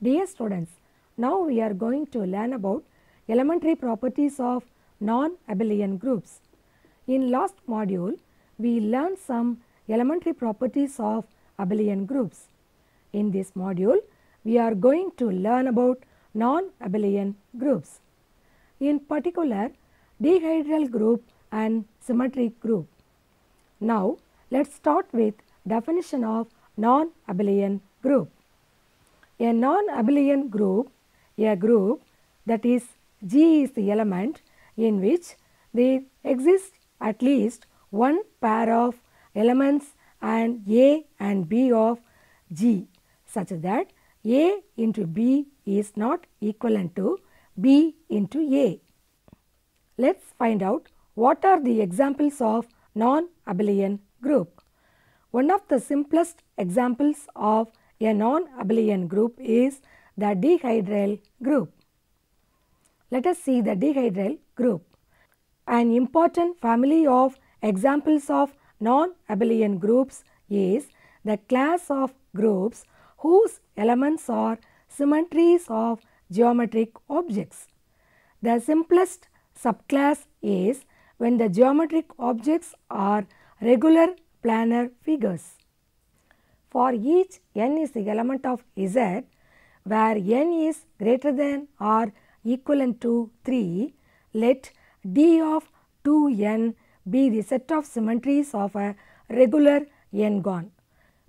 Dear students, now we are going to learn about elementary properties of non-abelian groups. In last module, we learned some elementary properties of abelian groups. In this module, we are going to learn about non-abelian groups. In particular, dihedral group and symmetric group. Now, let's start with definition of non-abelian group. A non-abelian group, a group that is G is the element in which there exists at least one pair of elements and A and B of G such that A into B is not equivalent to B into A. Let's find out what are the examples of non-abelian group. One of the simplest examples of a non-abelian group is the dihedral group. Let us see the dihedral group. An important family of examples of non-abelian groups is the class of groups whose elements are symmetries of geometric objects. The simplest subclass is when the geometric objects are regular planar figures. For each n is the element of Z, where n is greater than or equivalent to 3, let D of 2n be the set of symmetries of a regular n-gon,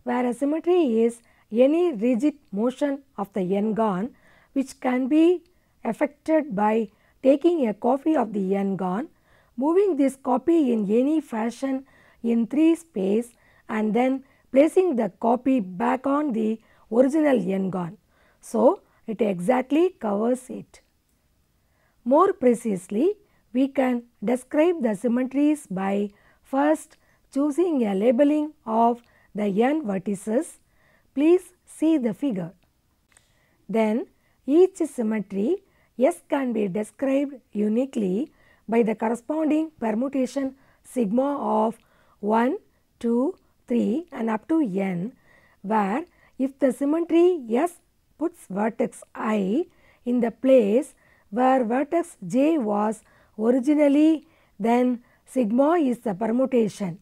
where a symmetry is any rigid motion of the n-gon which can be effected by taking a copy of the n-gon, moving this copy in any fashion in 3 space and then placing the copy back on the original n-gon. So, it exactly covers it. More precisely, we can describe the symmetries by first choosing a labeling of the n vertices. Please see the figure. Then, each symmetry S can be described uniquely by the corresponding permutation sigma of 1, 2, 3 and up to n, where if the symmetry S puts vertex I in the place where vertex j was originally, then sigma is the permutation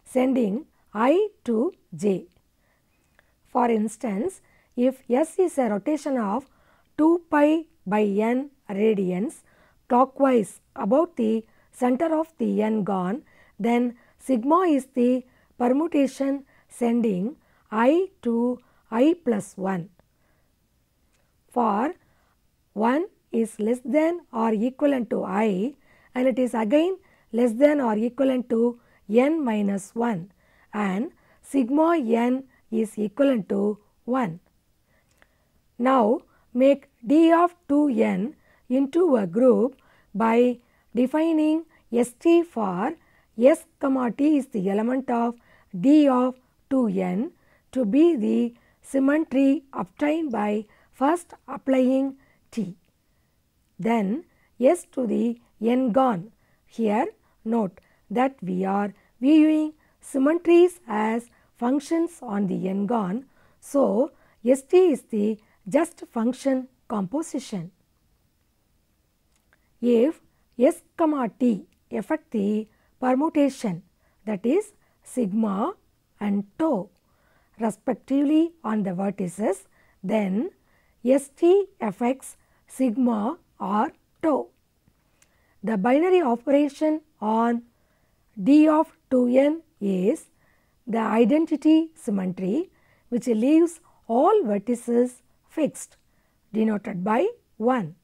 sending I to j. For instance, if S is a rotation of 2 pi by n radians clockwise about the center of the n-gon, then sigma is the permutation sending I to I plus 1. For 1 is less than or equivalent to I and it is again less than or equivalent to n minus 1 and sigma n is equivalent to 1. Now, make D of 2n into a group by defining St for S, T is the element of D of 2n to be the symmetry obtained by first applying T. Then S to the n-gon. Here note that we are viewing symmetries as functions on the n-gon. So, St is the just function composition. If S, T affect the permutation, that is sigma and tau respectively on the vertices, then St affects sigma or tau. The binary operation on D of 2n is the identity symmetry which leaves all vertices fixed, denoted by 1.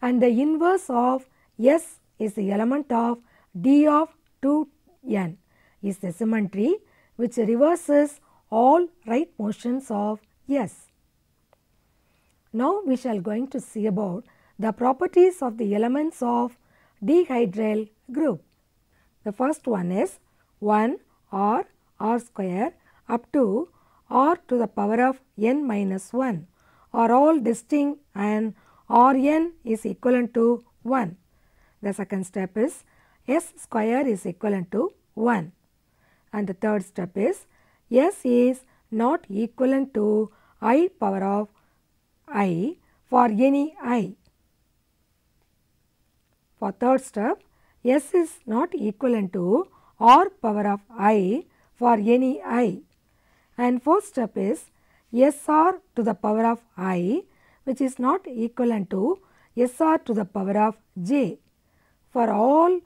And the inverse of S is the element of D of 2n is the symmetry which reverses all right motions of S. Now, we shall going to see about the properties of the elements of dihedral group. The first one is 1 or r square up to r to the power of n minus 1 are all distinct and Rn is equivalent to 1. The second step is S square is equivalent to 1. And the third step is S is not equivalent to I power of I for any I. For third step, S is not equivalent to R power of I for any I. And fourth step is SR to the power of I, which is not equivalent to SR to the power of J. For all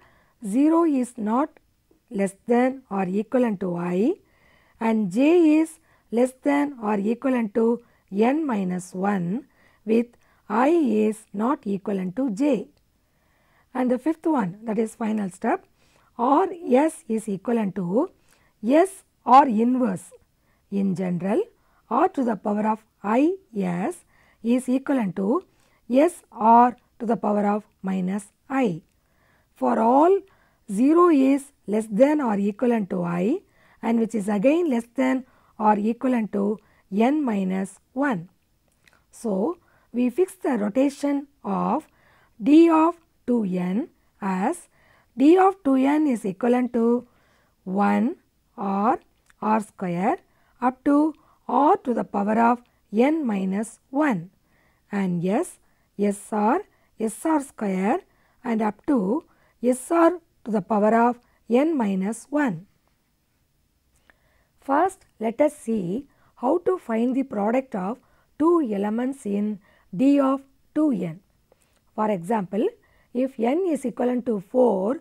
0 is not less than or equivalent to I, and J is less than or equivalent to n minus 1 with I is not equivalent to J. And the fifth one, that is final step, or S is equivalent to S or inverse. In general, R to the power of I S is equivalent to S R to the power of minus I. For all 0 is less than or equivalent to I, and which is again less than or equivalent to n minus 1. So, we fix the rotation of d of 2n as d of 2n is equivalent to 1 or r square up to r to the power of n minus 1, and S, SR, SR square and up to SR to the power of n minus 1. First, let us see how to find the product of two elements in D of 2n. For example, if n is equivalent to 4,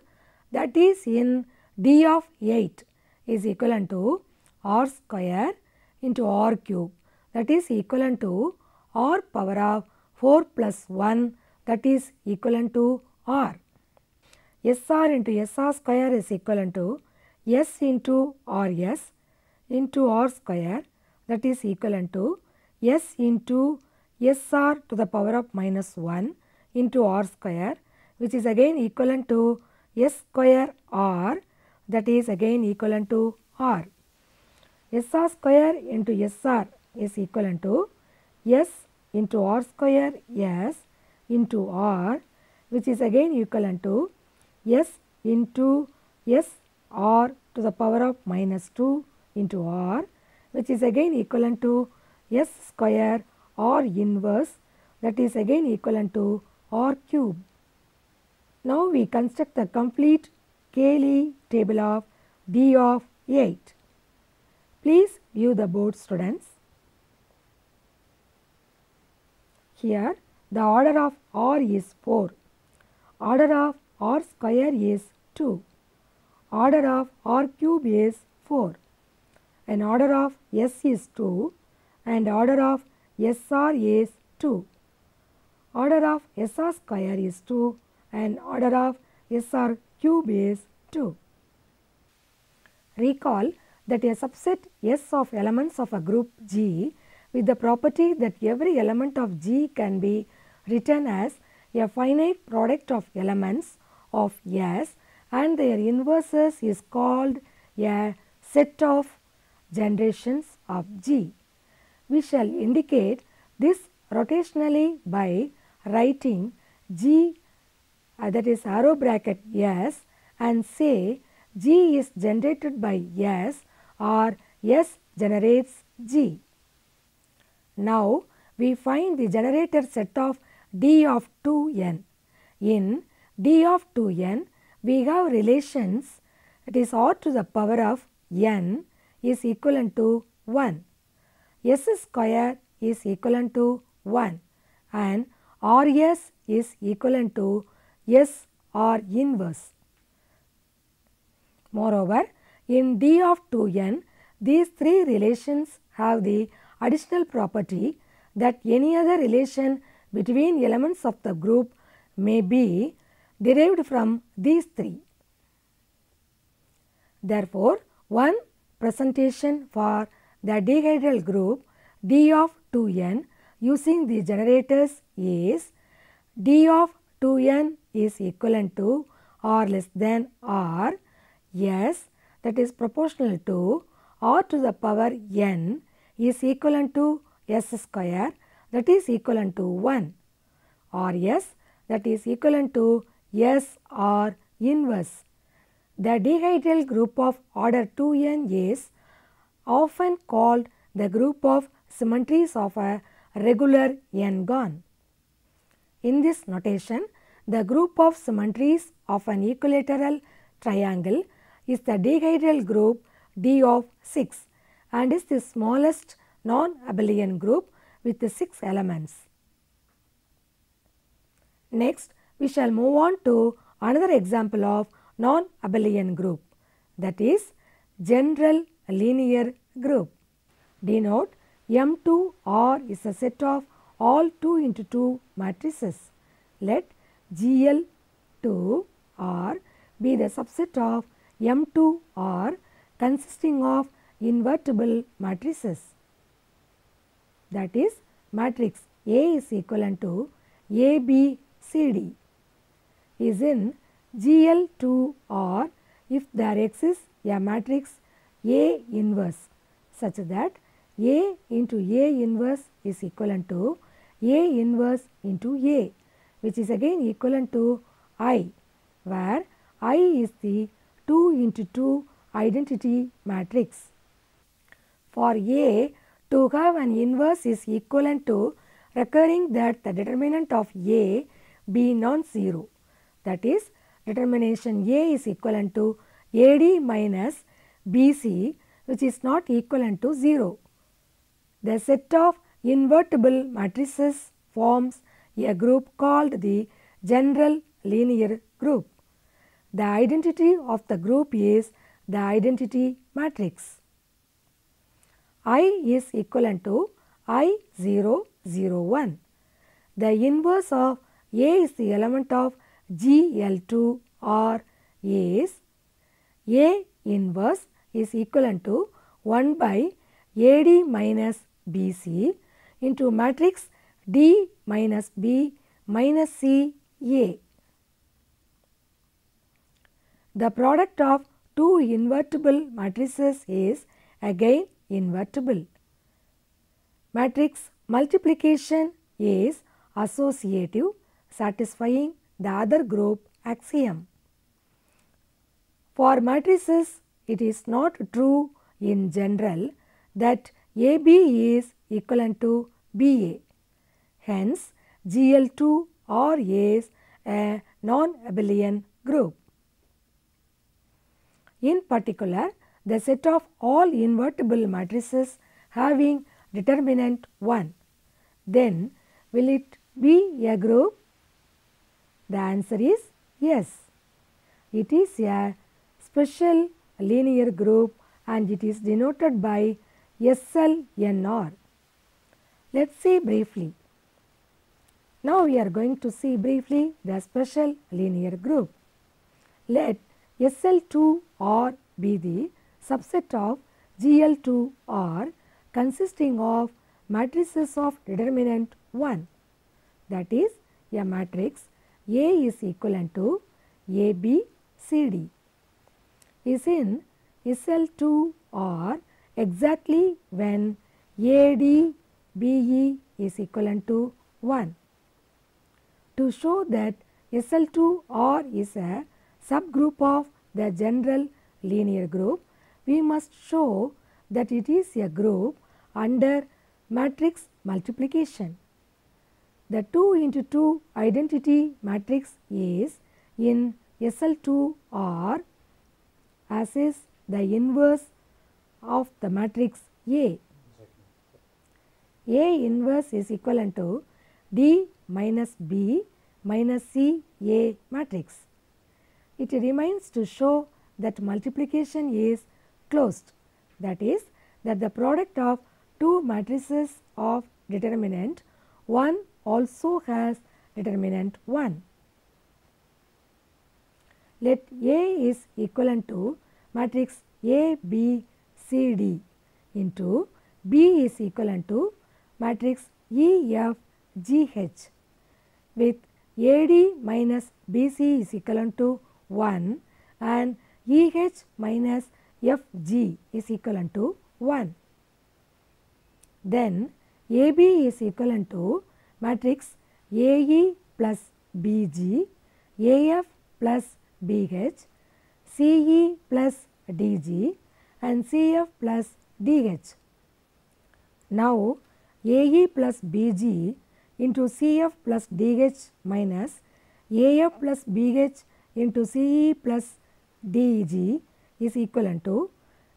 that is in D of 8 is equivalent to r square into r cube, that is equivalent to r power of 4 plus 1, that is equivalent to r. SR into SR square is equivalent to S into RS into r square, that is equivalent to S into SR to the power of minus 1 into r square, which is again equivalent to S square r, that is again equivalent to r. SR square into SR is equivalent to S into r square S into r, which is again equivalent to S into S r to the power of minus 2 into r, which is again equivalent to S square r inverse, that is again equivalent to r cube. Now we construct the complete Cayley table of D of 8. Please view the board, students. Here the order of r is 4, order of r square is 2, order of r cube is 4, and order of S is 2, and order of SR is 2. Order of SR square is 2, and order of SR cube is 2. Recall that a subset S of elements of a group G with the property that every element of G can be written as a finite product of elements of S and their inverses is called a set of generations of G. We shall indicate this rotationally by writing G, that is arrow bracket S, and say G is generated by S or S generates G. Now we find the generator set of D of 2n. In D of 2n we have relations, it is r to the power of n is equivalent to 1, S square is equivalent to 1, and RS is equivalent to S R inverse. Moreover, in D of 2n, these three relations have the additional property that any other relation between elements of the group may be derived from these three. Therefore, one presentation for the dihedral group D of 2n using the generators is D of 2n is equivalent to or less than r, S, that is proportional to r to the power n is equivalent to S square, that is equivalent to 1, or S, that is equivalent to S R inverse. The dihedral group of order 2n is often called the group of symmetries of a regular n-gon. In this notation, the group of symmetries of an equilateral triangle is the dihedral group D of 6 and is the smallest non-abelian group with the 6 elements. Next, we shall move on to another example of non-abelian group, that is general linear group. Denote M2R is a set of all 2 into 2 matrices. Let GL2R be the subset of M2R consisting of invertible matrices. That is, matrix A is equivalent to ABCD is in GL2R if there exists a matrix A inverse such that A into A inverse is equivalent to A inverse into A, which is again equivalent to I, where I is the 2 into 2 identity matrix. For A to have an inverse is equivalent to requiring that the determinant of A be non-zero. That is, determination A is equivalent to AD minus BC, which is not equivalent to 0. The set of invertible matrices forms a group called the general linear group. The identity of the group is the identity matrix. I is equivalent to I0, 0, 1. The inverse of A is the element of GL2 or is A inverse is equivalent to 1 by AD minus BC into matrix D minus B minus C A. The product of two invertible matrices is again invertible. Matrix multiplication is associative, satisfying the other group axiom. For matrices, it is not true in general that AB is equivalent to BA. Hence, GL2 or is a non-abelian group. In particular, the set of all invertible matrices having determinant 1, then will it be a group? The answer is yes. It is a special linear group and it is denoted by SLNR. Let us see briefly. Now we are going to see briefly the special linear group. Let SL2R be the subset of GL2R consisting of matrices of determinant 1, that is a matrix A is equivalent to ABCD is in SL2R exactly when ADBE is equivalent to 1. To show that SL2R is a subgroup of the general linear group, we must show that it is a group under matrix multiplication. The 2 into 2 identity matrix is in SL2R as is the inverse of the matrix A. A inverse is equivalent to D minus B minus C A matrix. It remains to show that multiplication is closed, that is that the product of two matrices of determinant 1 also has determinant 1. Let A is equivalent to matrix A, B, C, D into B is equivalent to matrix E, F, G, H with AD minus BC is equivalent to 1 and EH minus FG is equivalent to 1. Then AB is equivalent to matrix AE plus BG, AF plus BH, CE plus DG and CF plus DH. Now AE plus BG into CF plus DH minus AF plus BH into CE plus DG is equivalent to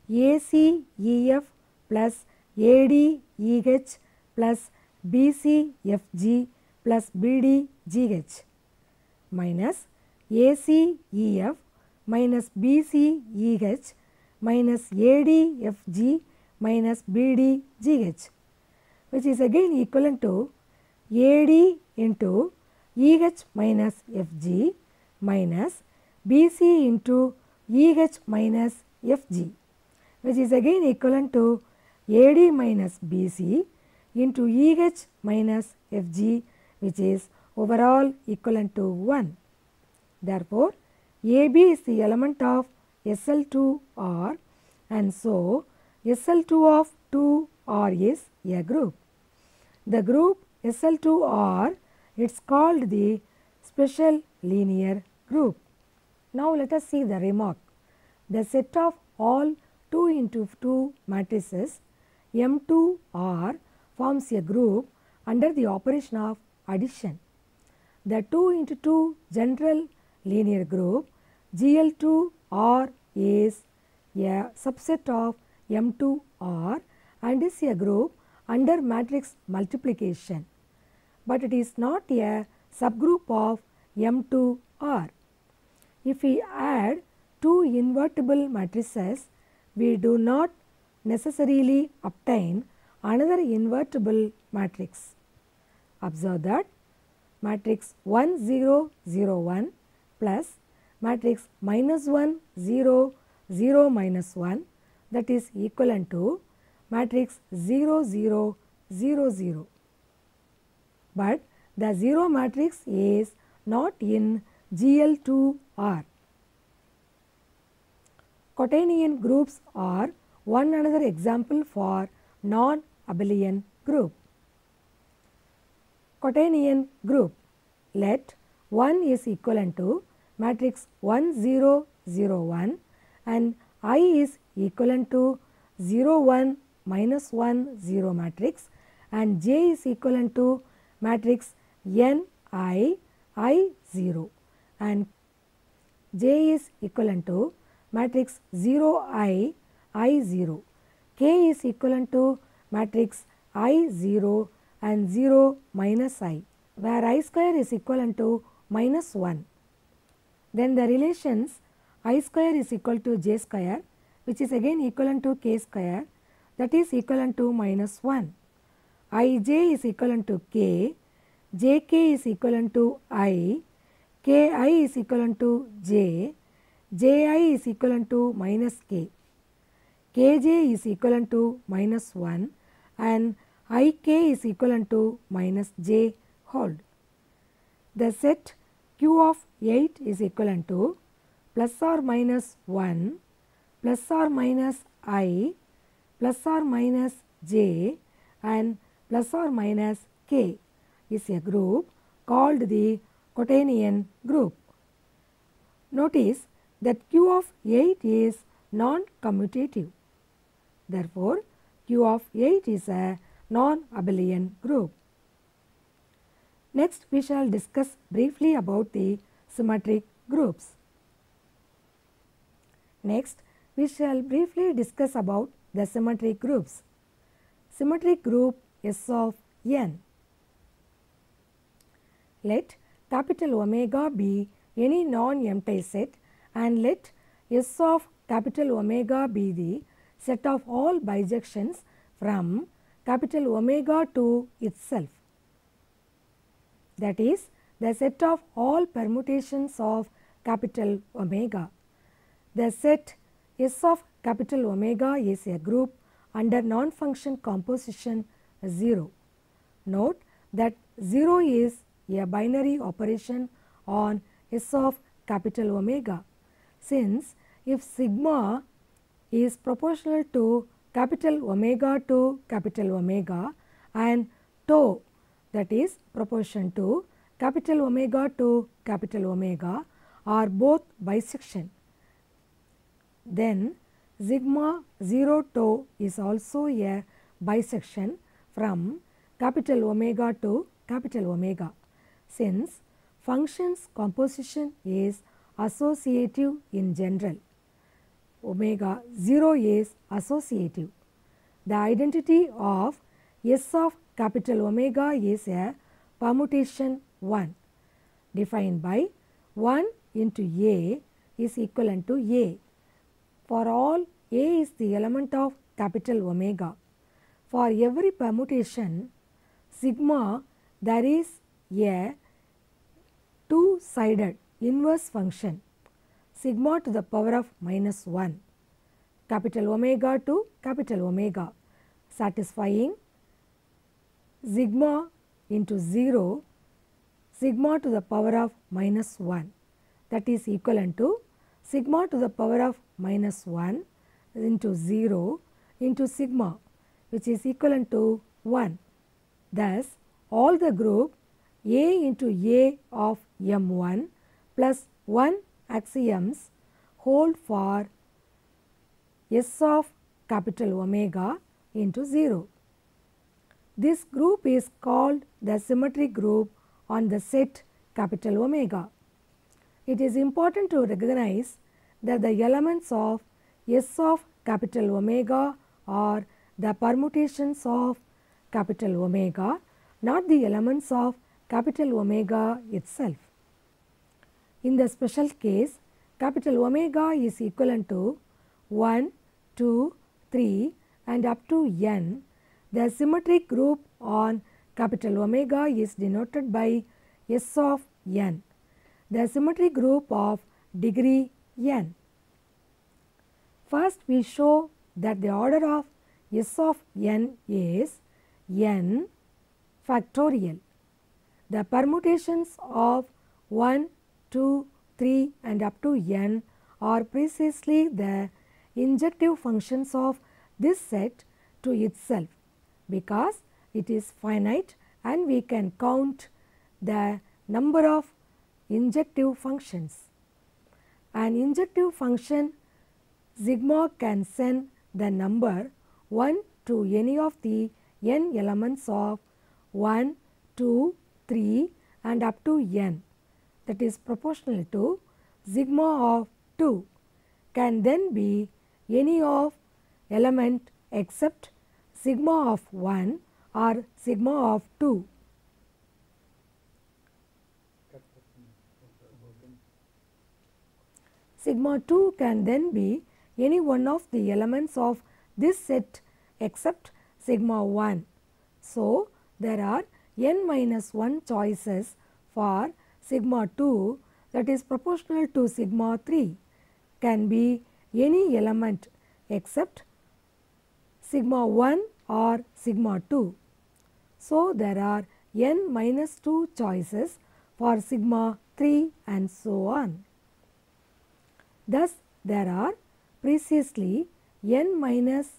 ACEF plus ADEH plus BCFG plus BDGH minus ACEF minus BCEH minus ADFG minus BDGH, which is again equivalent to AD into EH minus FG minus BC into EH minus FG, which is again equivalent to AD minus BC into EH minus FG, which is overall equivalent to 1. Therefore, AB is the element of SL2R, and so SL2 of 2R is a group. The group SL2R, it is called the special linear group. Now let us see the remark. The set of all 2 into 2 matrices M2R forms a group under the operation of addition. The 2 into 2 general linear group GL2R is a subset of M2R and is a group under matrix multiplication, but it is not a subgroup of M2R. If we add 2 invertible matrices, we do not necessarily obtain another invertible matrix. Observe that matrix 1 0 0 1 plus matrix minus 1 0 0 minus 1, that is equivalent to matrix 0 0 0 0. But the 0 matrix is not in GL2R. Quaternion groups are one another example for non-abelian group. Quaternion group, let 1 is equivalent to matrix 1 0 0 1 and I is equivalent to 0 1 minus 1 0 matrix and J is equivalent to matrix N I 0 and J is equivalent to matrix 0 I 0. K is equivalent to matrix I 0 and 0 minus I, where I square is equivalent to minus 1. Then the relations I square is equal to J square, which is again equivalent to K square, that is equivalent to minus 1. Ij is equivalent to K, Jk is equivalent to I, Ki is equivalent to J, Ji is equivalent to minus K, Kj is equivalent to minus 1 and Ik is equivalent to minus J hold. The set Q of 8 is equivalent to plus or minus 1 plus or minus I plus or minus J and plus or minus K is a group called the quaternion group. Notice that Q of 8 is non-commutative. Therefore, Q of 8 is a non-abelian group. Next, we shall discuss briefly about the symmetric groups. Next, we shall briefly discuss about the symmetric groups. Symmetric group S of n. Let capital omega be any non-empty set and let S of capital omega be the set of all bijections from capital omega to itself. That is the set of all permutations of capital omega. The set S of capital omega is a group under non-function composition 0. Note that 0 is a binary operation on S of capital omega, since if sigma is proportional to capital omega and tau, that is proportion to capital omega are both bisection, then sigma 0 tau is also a bisection from capital omega to capital omega, since function's composition is associative in general. Omega 0 is associative. The identity of S of capital omega is a permutation 1 defined by 1 into A is equivalent to A. For all A is the element of capital omega. For every permutation sigma there is a two-sided inverse function sigma to the power of minus 1 capital omega to capital omega, satisfying sigma into 0 sigma to the power of minus 1, that is equivalent to sigma to the power of minus 1 into 0 into sigma, which is equivalent to 1. Thus, all the group A into A of M1 plus 1 axioms hold for S of capital omega into 0. This group is called the symmetric group on the set capital omega. It is important to recognize that the elements of S of capital omega are the permutations of capital omega, not the elements of capital omega itself. In the special case, capital omega is equivalent to 1, 2, 3 and up to n. The symmetric group on capital omega is denoted by S of n, the symmetric group of degree n. First, we show that the order of S of n is n factorial. The permutations of 1, 2, 3 and up to n are precisely the injective functions of this set to itself, because it is finite and we can count the number of injective functions. An injective function sigma can send the number 1 to any of the n elements of 1, 2, 3 and up to n, that is proportional to sigma of 2, can then be any of element except sigma of 1 or sigma of 2. Sigma 2 can then be any one of the elements of this set except sigma 1. So, there are n minus 1 choices for sigma 2, that is proportional to sigma 3, can be any element except sigma 1 or sigma 2. So, there are n minus 2 choices for sigma 3 and so on. Thus, there are precisely n minus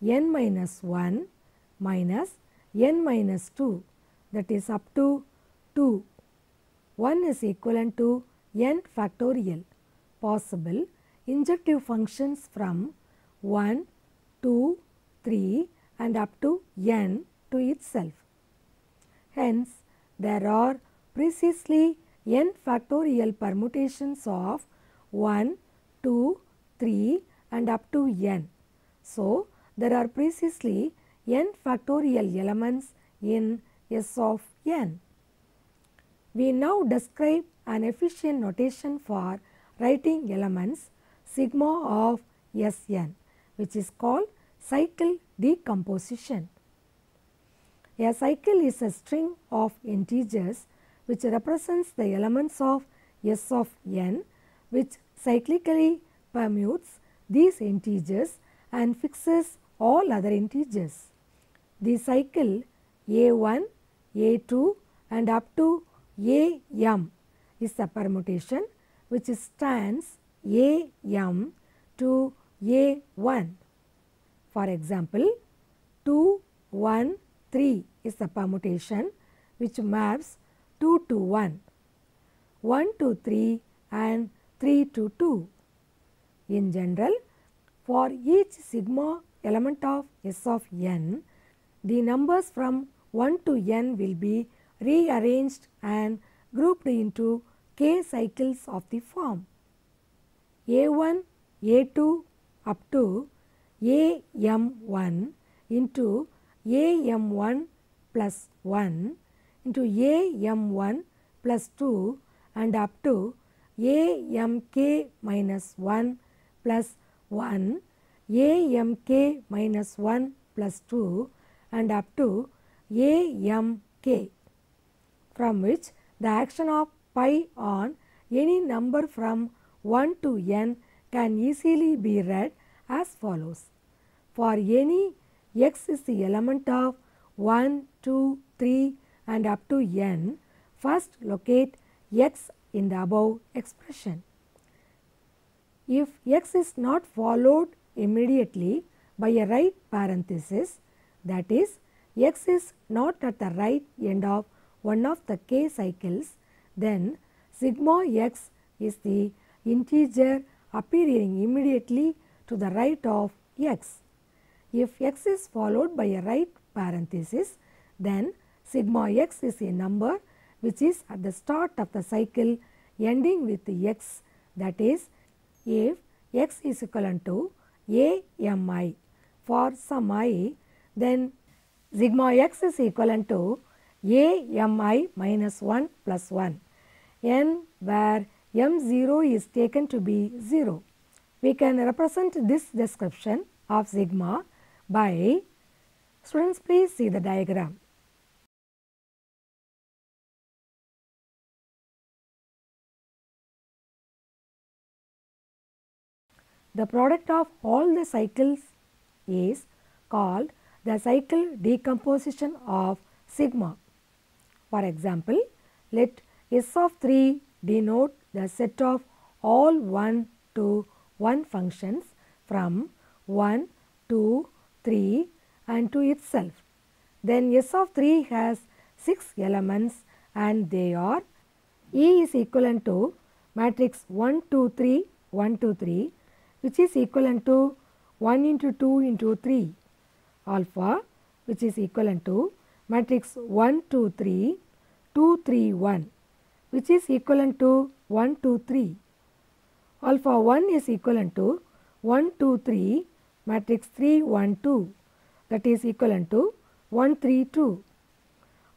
1 minus n minus 2, that is up to 2. 1 is equivalent to n factorial possible injective functions from 1, 2, 3 and up to n to itself. Hence, there are precisely n factorial permutations of 1, 2, 3 and up to n. So, there are precisely n factorial elements in S of n. We now describe an efficient notation for writing elements sigma of Sn, which is called cycle decomposition. A cycle is a string of integers which represents the elements of S of n, which cyclically permutes these integers and fixes all other integers. The cycle A1, A2 and up to Am is the permutation which stands Am to A1. For example, 2, 1, 3 is the permutation which maps 2 to 1, 1 to 3 and 3 to 2. In general, for each sigma element of S of n, the numbers from 1 to n will be rearranged and grouped into k cycles of the form a1, a2 up to am1 into am1 plus 1 into am1 plus 2 and up to amk minus 1 plus 1, amk minus 1 plus 2 and up to amk, from which the action of pi on any number from 1 to n can easily be read as follows. For any x is the element of 1, 2, 3 and up to n, first locate x in the above expression. If x is not followed immediately by a right parenthesis, that is, x is not at the right end of one of the k cycles, then sigma x is the integer appearing immediately to the right of x. If x is followed by a right parenthesis, then sigma x is a number which is at the start of the cycle ending with x, that is, if x is equivalent to ami for some I, then sigma x is equivalent to ami minus 1 plus 1 n where m0 is taken to be 0. We can represent this description of sigma by, students please see the diagram. The product of all the cycles is called the cycle decomposition of sigma. For example, let S of 3 denote the set of all 1 to 1 functions from 1, 2, 3 and to itself. Then S of 3 has 6 elements and they are E is equivalent to matrix 1, 2, 3, 1, 2, 3, which is equivalent to 1 into 2 into 3, alpha which is equivalent to matrix 1, 2, 3, 2, 3, 1, which is equivalent to 1, 2, 3. Alpha 1 is equivalent to 1, 2, 3, matrix 3, 1, 2, that is equivalent to 1, 3, 2.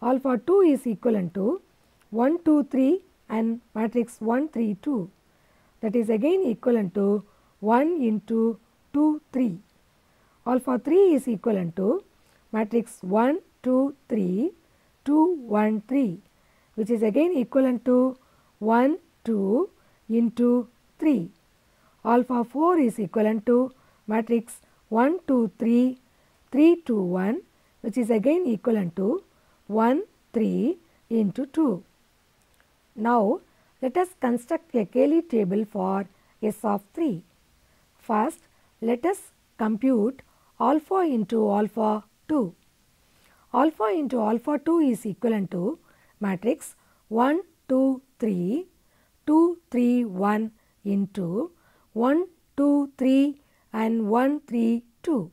Alpha 2 is equivalent to 1, 2, 3 and matrix 1, 3, 2, that is again equivalent to 1 into 2, 3. Alpha 3 is equivalent to matrix 1, 2, 3, 2, 1, 3, which is again equivalent to 1, 2 into 3. Alpha 4 is equivalent to matrix 1, 2, 3, 3, 2, 1, which is again equivalent to 1, 3 into 2. Now, let us construct a Cayley table for S of 3. First, let us compute alpha into alpha 2. Alpha into alpha 2 is equivalent to matrix 1, 2, 3, 2, 3, 1 into 1, 2, 3 and 1, 3, 2.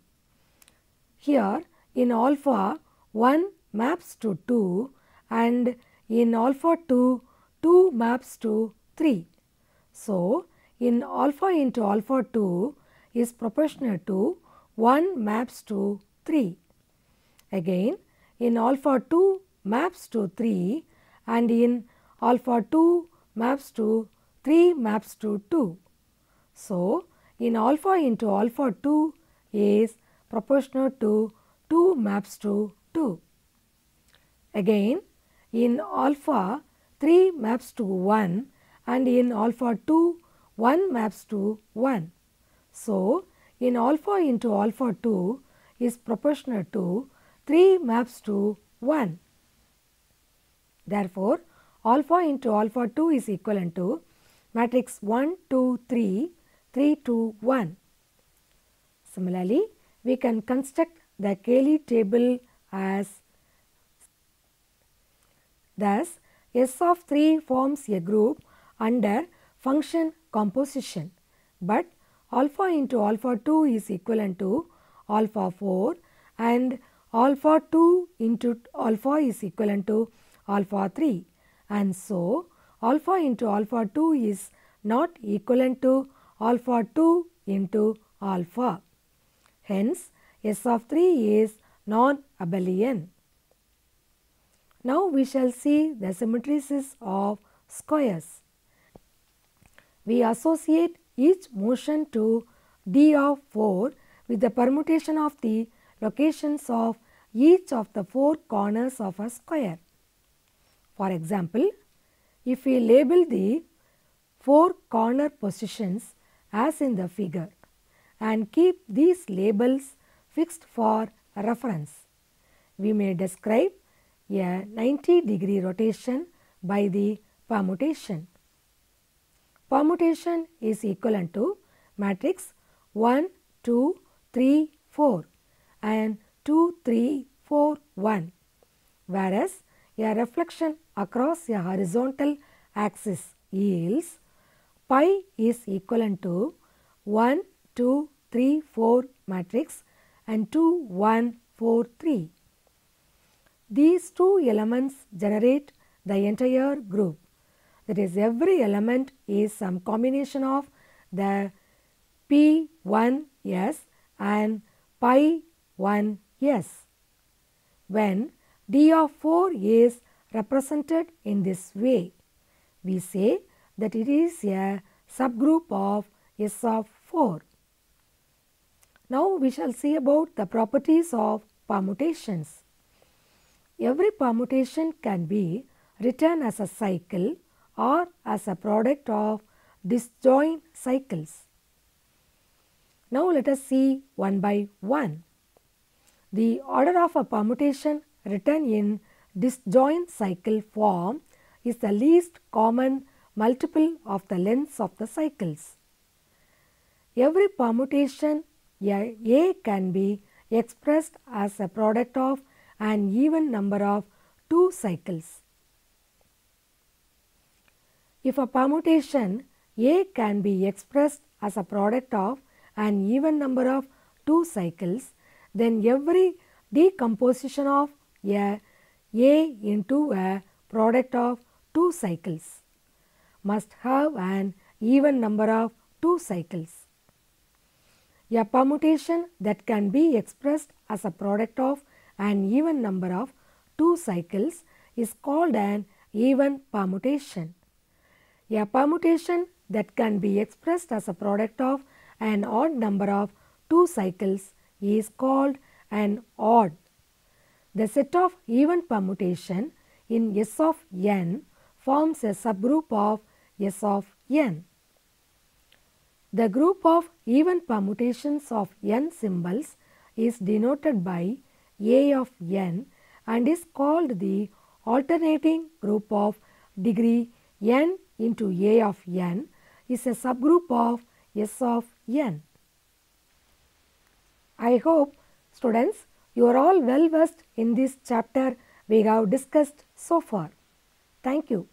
Here in alpha 1 maps to 2 and in alpha 2, 2 maps to 3. So, in alpha into alpha 2 is proportional to 1 maps to 3. Again, in alpha 2 maps to 3 and in alpha 2 maps to 3 maps to 2. So, in alpha into alpha 2 is proportional to 2 maps to 2. Again, in alpha 3 maps to 1 and in alpha 2 1 maps to 1. So, in alpha into alpha 2 is proportional to 3 maps to 1. Therefore, alpha into alpha 2 is equivalent to matrix 1, 2, 3, 3, 2, 1. Similarly, we can construct the Cayley table as thus S of 3 forms a group under function composition, but alpha into alpha 2 is equivalent to alpha 4 and alpha 2 into alpha is equivalent to alpha 3, and so alpha into alpha 2 is not equivalent to alpha 2 into alpha. Hence, S of 3 is non-abelian. Now we shall see the symmetries of squares. We associate each motion to D of 4 with the permutation of the locations of each of the 4 corners of a square. For example, if we label the 4 corner positions as in the figure and keep these labels fixed for reference, we may describe a 90-degree rotation by the permutation. Permutation is equivalent to matrix 1, 2, 3, 4 and 2, 3, 4, 1, whereas a reflection across a horizontal axis yields pi is equivalent to 1, 2, 3, 4 matrix and 2, 1, 4, 3. These two elements generate the entire group. That is, every element is some combination of the P1s and pi 1s. When D of 4 is represented in this way, we say that it is a subgroup of S of 4. Now we shall see about the properties of permutations. Every permutation can be written as a cycle or as a product of disjoint cycles. Now let us see one by one. The order of a permutation written in disjoint cycle form is the least common multiple of the lengths of the cycles. Every permutation A can be expressed as a product of an even number of 2 cycles. If a permutation A can be expressed as a product of an even number of 2 cycles, then every decomposition of A into a product of 2 cycles must have an even number of 2 cycles. A permutation that can be expressed as a product of an even number of 2 cycles is called an even permutation. A permutation that can be expressed as a product of an odd number of 2 cycles is called an odd. The set of even permutation in S of n forms a subgroup of S of n. The group of even permutations of n symbols is denoted by A of n and is called the alternating group of degree n into A of n is a subgroup of S of n. I hope, students, you are all well versed in this chapter we have discussed so far. Thank you.